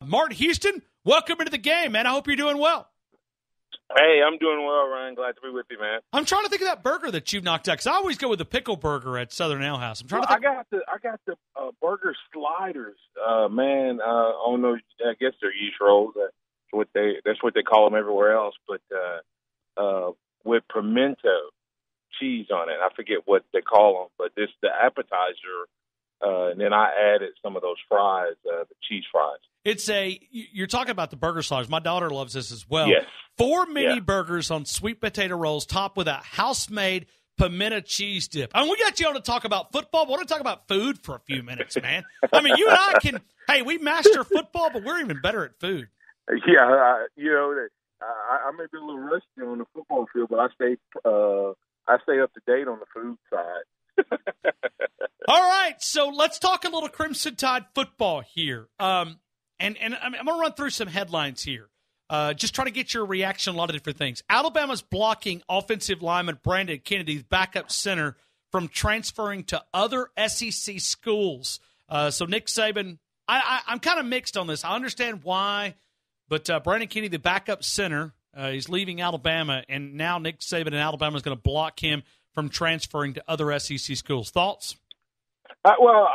Martin Houston, welcome into the game, man. I hope you're doing well. Hey, I'm doing well, Ryan. Glad to be with you, man. I'm trying to think of that burger that you knocked out, because I always go with the pickle burger at Southern Ale House. I'm trying to think. I got the burger sliders, man. I don't know. I guess they're yeast rolls. That's what they call them everywhere else. But with pimento cheese on it, I forget what they call them. But this the appetizer, and then I added some of those fries, the cheese fries. You're talking about the burger sliders. My daughter loves this as well. Yes. 4 mini burgers on sweet potato rolls topped with a house-made pimento cheese dip. I mean, we got you on to talk about football, but we want to talk about food for a few minutes, man. I mean, you and I we master football, but we're even better at food. Yeah, I may be a little rusty on the football field, but I stay up to date on the food side. All right, so let's talk a little Crimson Tide football here. And I'm going to run through some headlines here. Just trying to get your reaction on a lot of different things. Alabama's blocking offensive lineman Brandon Kennedy's backup center from transferring to other SEC schools. So Nick Saban, I'm kind of mixed on this. I understand why, but Brandon Kennedy, the backup center, he's leaving Alabama, and now Nick Saban and Alabama is going to block him from transferring to other SEC schools. Thoughts? Well,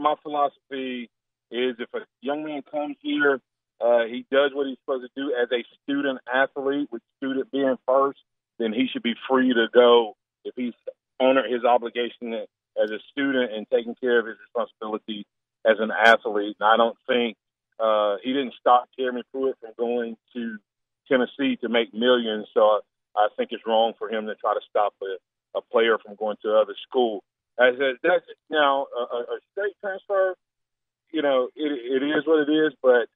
my philosophy is if a young man comes here, he does what he's supposed to do as a student athlete, with student being first, then he should be free to go if he's honored his obligation as a student and taking care of his responsibility as an athlete. And I don't think he didn't stop Jeremy Pruitt from going to Tennessee to make millions. So I think it's wrong for him to try to stop a player from going to other school. As that's now a state transfer. It is what it is, but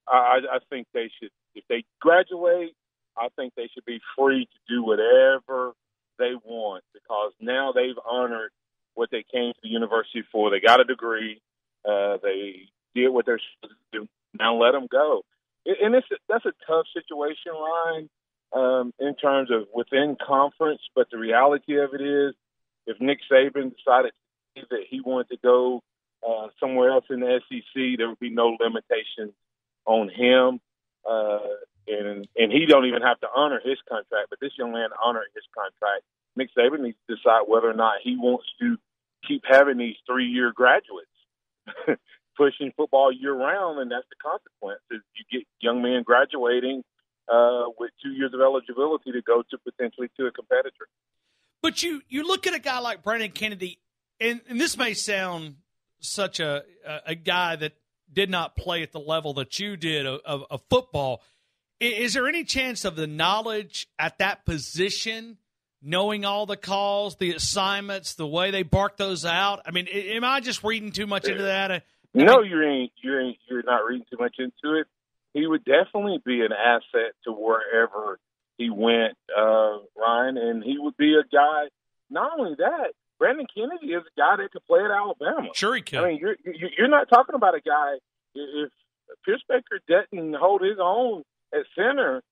I think they should, if they graduate, I think they should be free to do whatever they want, because now they've honored what they came to the university for. They got a degree. They did what they're supposed to do. Now let them go. And that's a tough situation, Ryan, in terms of within conference, but the reality of it is, if Nick Saban decided that he wanted to go somewhere else in the SEC, there would be no limitations on him. And he don't even have to honor his contract, but this young man honored his contract. Nick Saban needs to decide whether or not he wants to keep having these 3-year graduates pushing football year-round, and that's the consequence. Is you get young men graduating with 2 years of eligibility to go to potentially to a competitor. But you look at a guy like Brandon Kennedy, and this may sound such a guy that did not play at the level that you did of football. Is there any chance of the knowledge at that position, knowing all the calls, the assignments, the way they bark those out? I mean, am I just reading too much into that? No, you're not reading too much into it. He would definitely be an asset to wherever he went, Ryan, and he would be a guy. Not only that, Brandon Kennedy is a guy that could play at Alabama. Sure, he can. I mean, you're not talking about a guy. If Pierce Baker doesn't hold his own at center,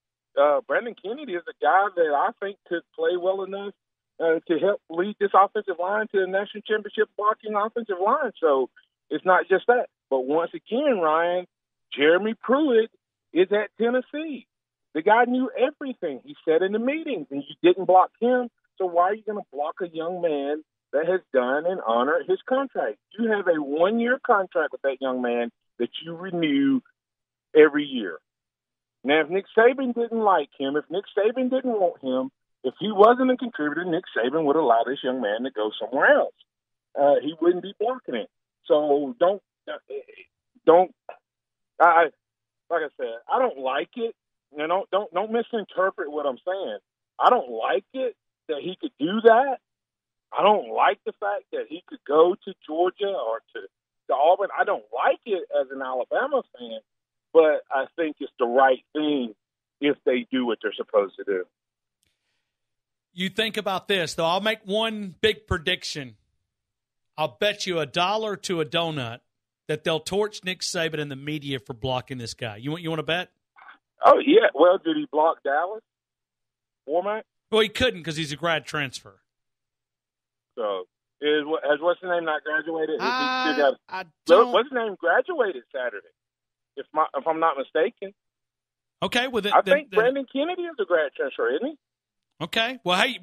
Brandon Kennedy is a guy that I think could play well enough to help lead this offensive line to the national championship blocking offensive line. So it's not just that. But once again, Ryan, Jeremy Pruitt is at Tennessee. The guy knew everything. He said in the meetings, and you didn't block him. So why are you going to block a young man that has done and honored his contract? You have a 1-year contract with that young man that you renew every year. Now, if Nick Saban didn't like him, if Nick Saban didn't want him, if he wasn't a contributor, Nick Saban would allow this young man to go somewhere else. He wouldn't be blocking it. So like I said, I don't like it. Don't misinterpret what I'm saying. I don't like it that he could do that. I don't like the fact that he could go to Georgia or to Auburn. I don't like it as an Alabama fan, but I think it's the right thing if they do what they're supposed to do. You think about this, though. I'll make one big prediction. I'll bet you $1 to a donut that they'll torch Nick Saban and the media for blocking this guy. You want to bet? Oh, yeah. Well, did he block Dallas? Format? Well, he couldn't because he's a grad transfer. So, has what's his name not graduated? I don't. What's his name graduated Saturday? if I'm not mistaken. Okay, well, I think Brandon Kennedy is a grad transfer, isn't he? Okay, well, hey,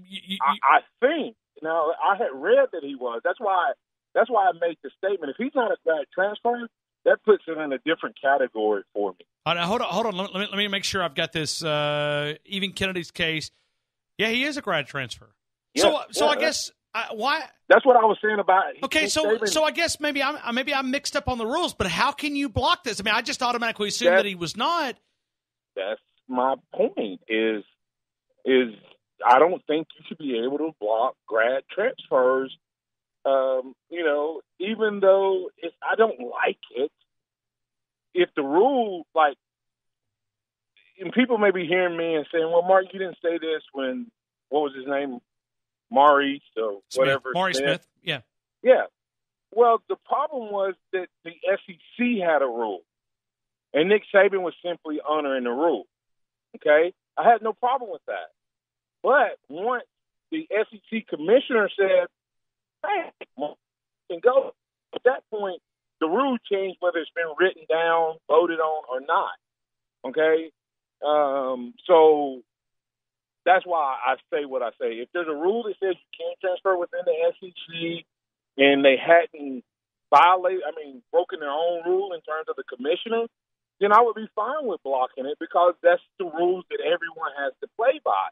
I think. Now, I had read that he was. That's why I made the statement. If he's not a grad transfer, that puts him in a different category for me. Hold on. Let me make sure I've got this. Even Kennedy's case, yeah, he is a grad transfer. Yeah, so I guess why? That's what I was saying about. Okay, so I guess maybe I'm mixed up on the rules, but how can you block this? I mean, I just automatically assumed that he was not. That's my point. Is I don't think you should be able to block grad transfers. Even though I don't like it, if the rule, like, and people may be hearing me and saying, well, Mark, you didn't say this when, what was his name? Maurice or whatever. Maurice Smith, yeah. Yeah. Well, the problem was that the SEC had a rule, and Nick Saban was simply honoring the rule. Okay? I had no problem with that. But once the SEC commissioner said, hey, can go, at that point, the rule changed whether it's been written down, voted on, or not. Okay? So that's why I say what I say. If there's a rule that says you can't transfer within the SEC and they hadn't broken their own rule in terms of the commissioner, then I would be fine with blocking it because that's the rules that everyone has to play by.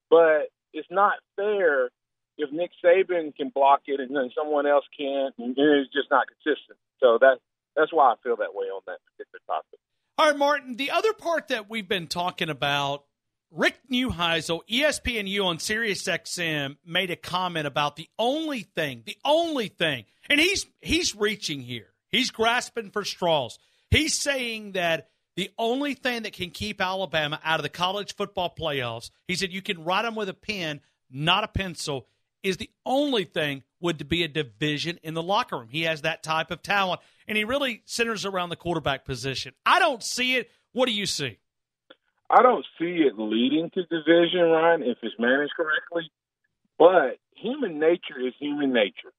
But it's not fair if Nick Saban can block it and then someone else can't, and it's just not consistent. So that's why I feel that way on that particular topic. All right, Martin, the other part that we've been talking about, Rick Neuheisel, ESPNU on SiriusXM, made a comment about the only thing, and he's reaching here. He's grasping for straws. He's saying that the only thing that can keep Alabama out of the college football playoffs, he said you can write them with a pen, not a pencil, is the only thing would be a division in the locker room. He has that type of talent, and he really centers around the quarterback position. I don't see it. What do you see? I don't see it leading to division, Ryan, if it's managed correctly. But human nature is human nature.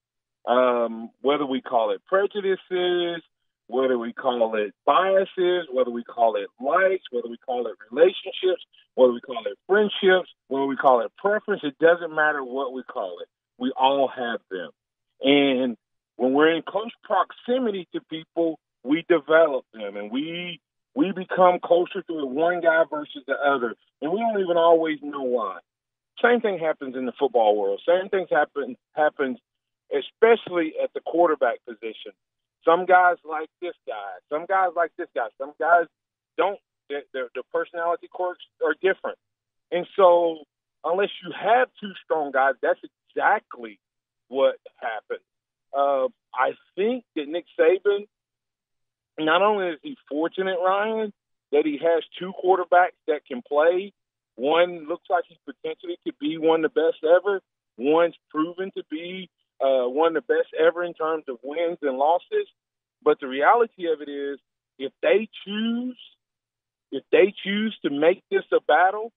Whether we call it prejudices, whether we call it biases, whether we call it likes, whether we call it relationships, whether we call it friendships, whether we call it preference, it doesn't matter what we call it. We all have them. And when we're in close proximity to people, we develop them, and we become closer to one guy versus the other, and we don't even always know why. Same thing happens in the football world. Same things happens especially at the quarterback position. Some guys like this guy. Some guys like this guy. Some guys don't. Their personality quirks are different. And so unless you have two strong guys, that's exactly what happened. I think that Nick Saban, not only is he fortunate, Ryan, that he has two quarterbacks that can play. One looks like he potentially could be one of the best ever. One's proven to be one of the best ever in terms of wins and losses. But the reality of it is, if they choose to make this a battle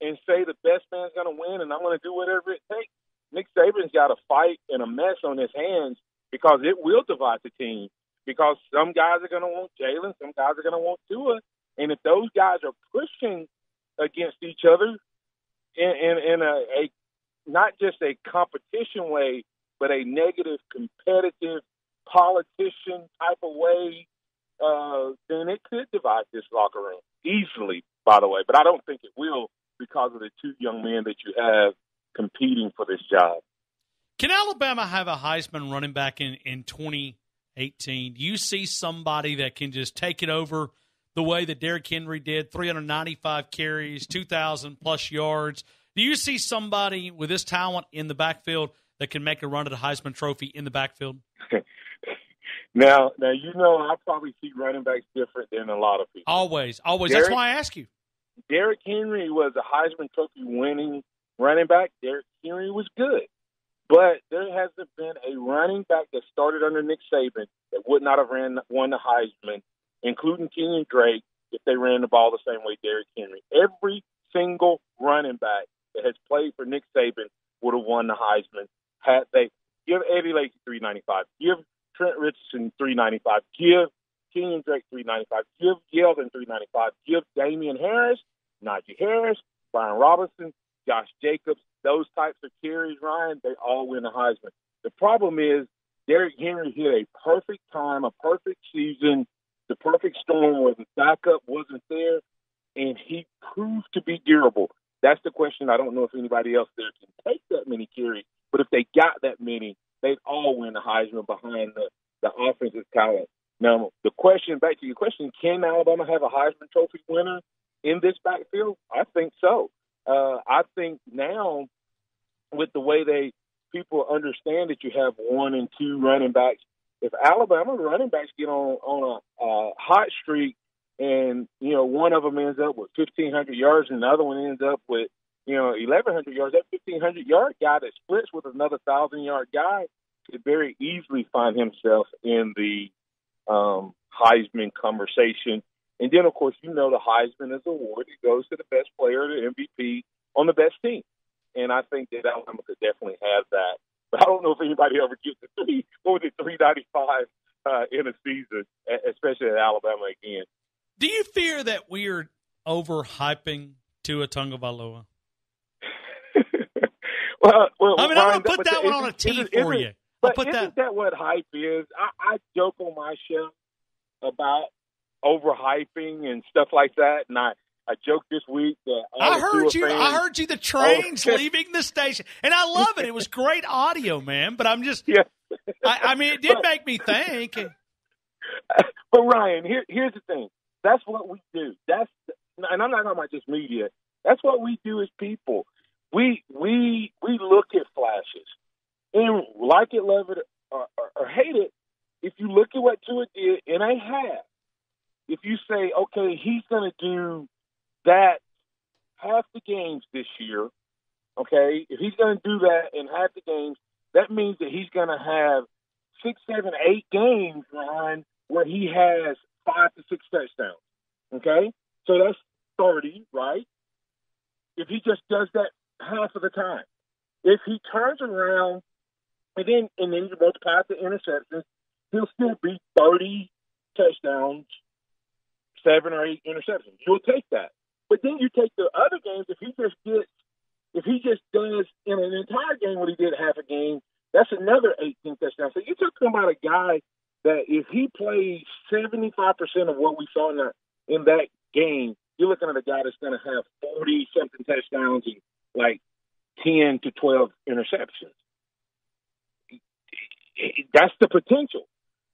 and say the best man's going to win and I'm going to do whatever it takes, Nick Saban's got a fight and a mess on his hands because it will divide the team. Because some guys are going to want Jalen, some guys are going to want Tua, and if those guys are pushing against each other in a not just a competition way, but a negative, competitive, politician type of way, then it could divide this locker room easily, by the way. But I don't think it will because of the two young men that you have competing for this job. Can Alabama have a Heisman running back in 2018? Do you see somebody that can just take it over the way that Derrick Henry did, 395 carries, 2,000-plus yards? Do you see somebody with this talent in the backfield that can make a run at a Heisman Trophy in the backfield? Now I probably see running backs different than a lot of people. Always. That's why I ask you. Derrick Henry was a Heisman Trophy winning running back. Derrick Henry was good. But there hasn't been a running back that started under Nick Saban that would not have won the Heisman, including Kenyon Drake, if they ran the ball the same way Derrick Henry. Every single running back that has played for Nick Saban would have won the Heisman had they. Give Eddie Lacy $395. Give Trent Richardson $395. Give Kenyon Drake 395. Give Yeldon 395. Give Damian Harris, Najee Harris, Brian Robinson, Josh Jacobs, those types of carries, Ryan, they all win the Heisman. The problem is Derrick Henry hit a perfect time, a perfect season, the perfect storm where the backup wasn't there, and he proved to be durable. That's the question. I don't know if anybody else there can take that many carries, but if they got that many, they'd all win the Heisman behind the offensive talent. Now, the question, back to your question, can Alabama have a Heisman Trophy winner in this backfield? I think so. I think now, with the way people understand that you have 1 and 2 running backs, if Alabama running backs get on a hot streak and, one of them ends up with 1,500 yards and the other one ends up with, 1,100 yards, that 1,500-yard guy that splits with another 1,000-yard guy could very easily find himself in the Heisman conversation. And then, of course, the Heisman is an award. It goes to the best player, the MVP, on the best team. And I think that Alabama could definitely have that. But I don't know if anybody ever gets to 395 in a season, especially at Alabama again. Do you fear that we are overhyping Tua Tagovailoa? well, I'm going to put that one on a tee for you. Isn't that what hype is? I joke on my show about overhyping and stuff like that, and I joked this week that I heard you. The train's leaving the station, and I love it. It was great audio, man. But I'm just, yeah. I mean, it did make me think. But Ryan, here's the thing. That's what we do. And I'm not talking about just media. That's what we do as people. We look at flashes, and like it, love it, or hate it. If you look at what Tua did in a half, if you say, okay, he's going to do that half the games this year, okay, if he's going to do that in half the games, that means that he's going to have 6, 7, 8 games, Ryan, where he has 5 to 6 touchdowns, okay? So that's 30, right? If he just does that half of the time. If he turns around and then you multiply the interceptions, he'll still be 30 touchdowns, 7 or 8 interceptions. You'll take that. But then you take the other games, if he just does in an entire game what he did half a game, that's another 18 touchdowns. So you're talking about a guy that if he plays 75% of what we saw in that game, you're looking at a guy that's going to have 40-something touchdowns and like 10 to 12 interceptions. That's the potential.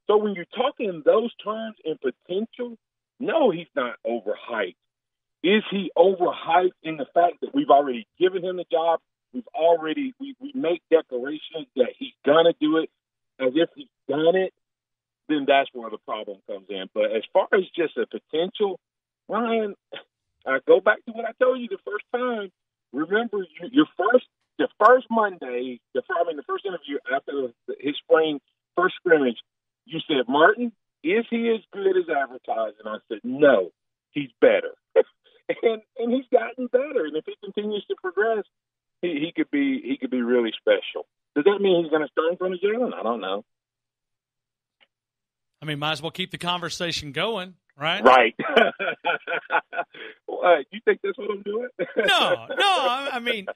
So when you're talking in those terms in potential, no, he's not overhyped. Is he overhyped in the fact that we've already given him the job? We make declarations that he's going to do it as if he's done it, then that's where the problem comes in. But as far as just a potential, Ryan, I go back to what I told you the first time. Remember, the first Monday, the first interview after his spring first scrimmage, you said, Martin, is he as good as advertised? And I said, no, he's better. and he's gotten better. And if he continues to progress, he could be really special. Does that mean he's going to start in front of Jalen? I don't know. I mean, might as well keep the conversation going, right? Right. You think that's what I'm doing? No. I mean,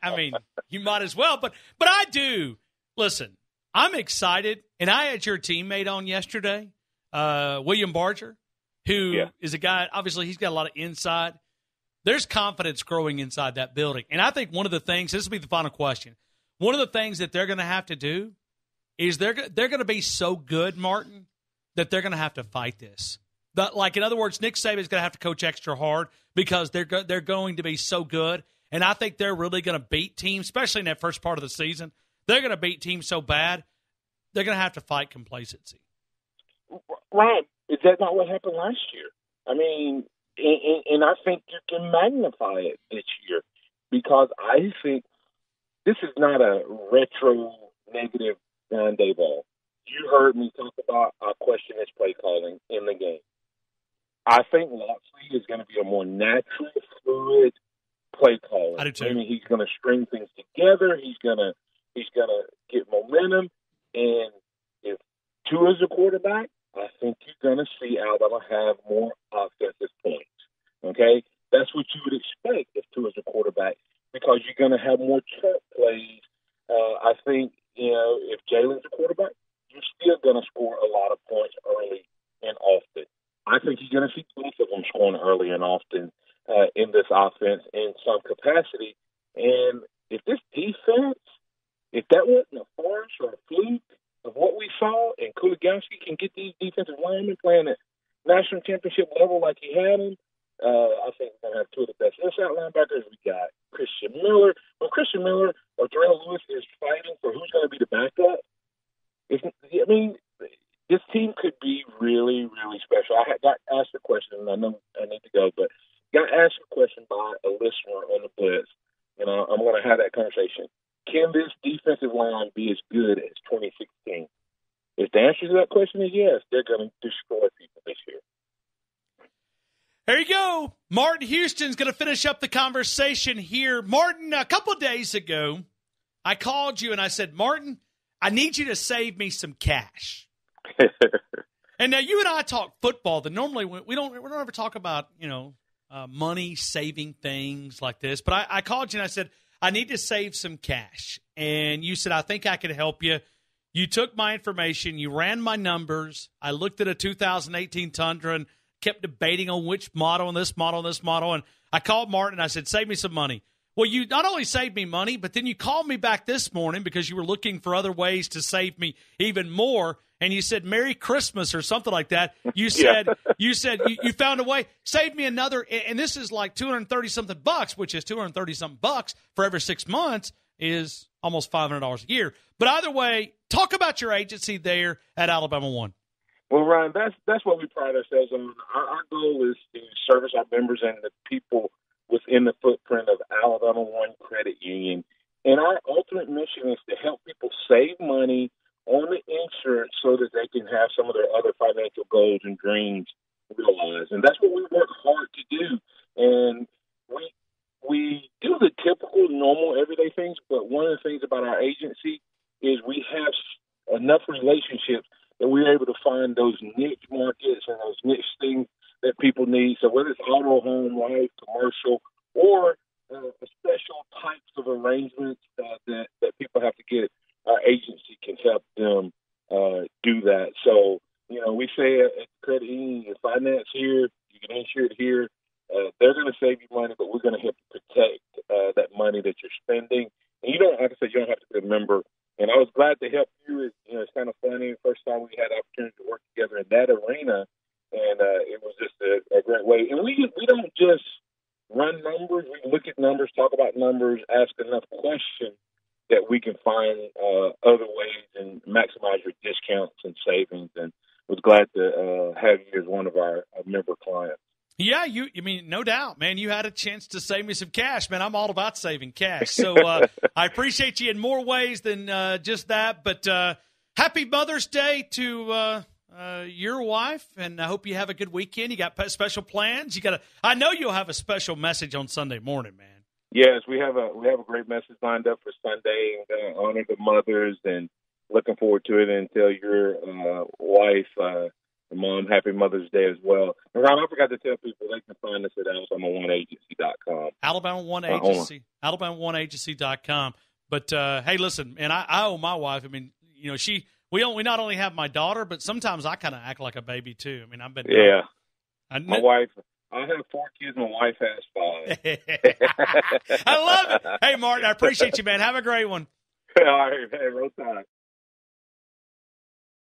you might as well. But I do. Listen, I'm excited, and I had your teammate on yesterday, William Barger, who is a guy. Obviously, he's got a lot of insight. There's confidence growing inside that building, and I think one of the things. This will be the final question. One of the things that they're going to have to do is they're going to be so good, Martin, that they're going to have to fight this. Like, in other words, Nick Saban's going to have to coach extra hard because they're going to be so good. And I think they're really going to beat teams, especially in that first part of the season. They're going to beat teams so bad, they're going to have to fight complacency. Ryan, is that not what happened last year? I mean, and I think you can magnify it this year because I think this is not a retro negative John Dayball. You heard me talk about our question his play calling in the game. I think Loxley is going to be a more natural, fluid play caller. I do too. I mean, he's going to string things together. He's going to get momentum. And if Tua's a quarterback, I think you're going to see Alabama have more offensive points. Okay? That's what you would expect if Tua's a quarterback because you're going to have more trap plays. I think, if Jalen's a quarterback, you're still going to score a lot of points early and often. I think you're going to see both of them scoring early and often in this offense in some capacity. And if this defense, if that wasn't a farce or a fluke of what we saw, and Kuligowski can get these defensive linemen playing at national championship level like he had them, I think we're going to have two of the best inside linebackers. We got Christian Miller. When Christian Miller or Darrell Lewis is fighting for who's going to be the backup, this team could be really, really special. I got asked a question, and I know I need to go, but got asked a question by a listener on the Blitz, and I'm going to have that conversation. Can this defensive line be as good as 2016? If the answer to that question is yes, they're going to destroy people this year. There you go. Martin Houston's going to finish up the conversation here. Martin, a couple of days ago, I called you and I said, Martin, I need you to save me some cash. And now you and I talk football. That normally we don't ever talk about money saving things like this. But I called you and I said I need to save some cash, and you said I think I could help you. You took my information, you ran my numbers. I looked at a 2018 Tundra and kept debating on which model and this model and this model. And I called Martin and I said, save me some money. Well, you not only saved me money, but then you called me back this morning because you were looking for other ways to save me even more. And you said, Merry Christmas or something like that. You said, you found a way, save me another. And this is like $230-something bucks, which is $230-something bucks for every 6 months is almost $500 a year. But either way, talk about your agency there at Alabama One. Well, Ryan, that's what we pride ourselves on. Our goal is to service our members and the people within the footprint of Alabama One Credit Union. And our ultimate mission is to help people save money on the insurance so that they can have some of their other financial goals and dreams realized. And that's what we work hard to do. And we do the typical, normal, everyday things, but one of the things about our agency is we have enough relationships that we're able to find those niche markets and those niche things that people need. So whether it's auto, home, life, commercial, or special types of arrangements that people have to get, our agency can help them do that. So, we say at Credit Union, you finance here, you can insure it here. They're going to save you money, but we're going to help you protect that money that you're spending. And you don't, like I said, you don't have to be a member. And I was glad to help you. It's kind of funny. First time we had the opportunity to work together in that arena, and it was just a great way. And we don't just run numbers. We look at numbers, talk about numbers, ask enough questions that we can find other ways and maximize your discounts and savings. And was glad to have you as one of our member clients. Yeah, no doubt, man. You had a chance to save me some cash, man. I'm all about saving cash. So I appreciate you in more ways than just that. But happy Mother's Day to your wife, and I hope you have a good weekend. You got special plans. I know you'll have a special message on Sunday morning, man. Yes, we have a great message lined up for Sunday, and going to honor the mothers, and looking forward to it. And tell your wife, Mom, happy Mother's Day as well. And Ron, I forgot to tell people they can find us at alabama1agency.com. Alabama One Agency, alabama1agency.com. But hey, listen, and I owe my wife. I mean, we not only have my daughter, but sometimes I kind of act like a baby too. I mean, I've been my wife. I have 4 kids. My wife has 5. I love it. Hey, Martin, I appreciate you, man. Have a great one. All right, hey, roll tide.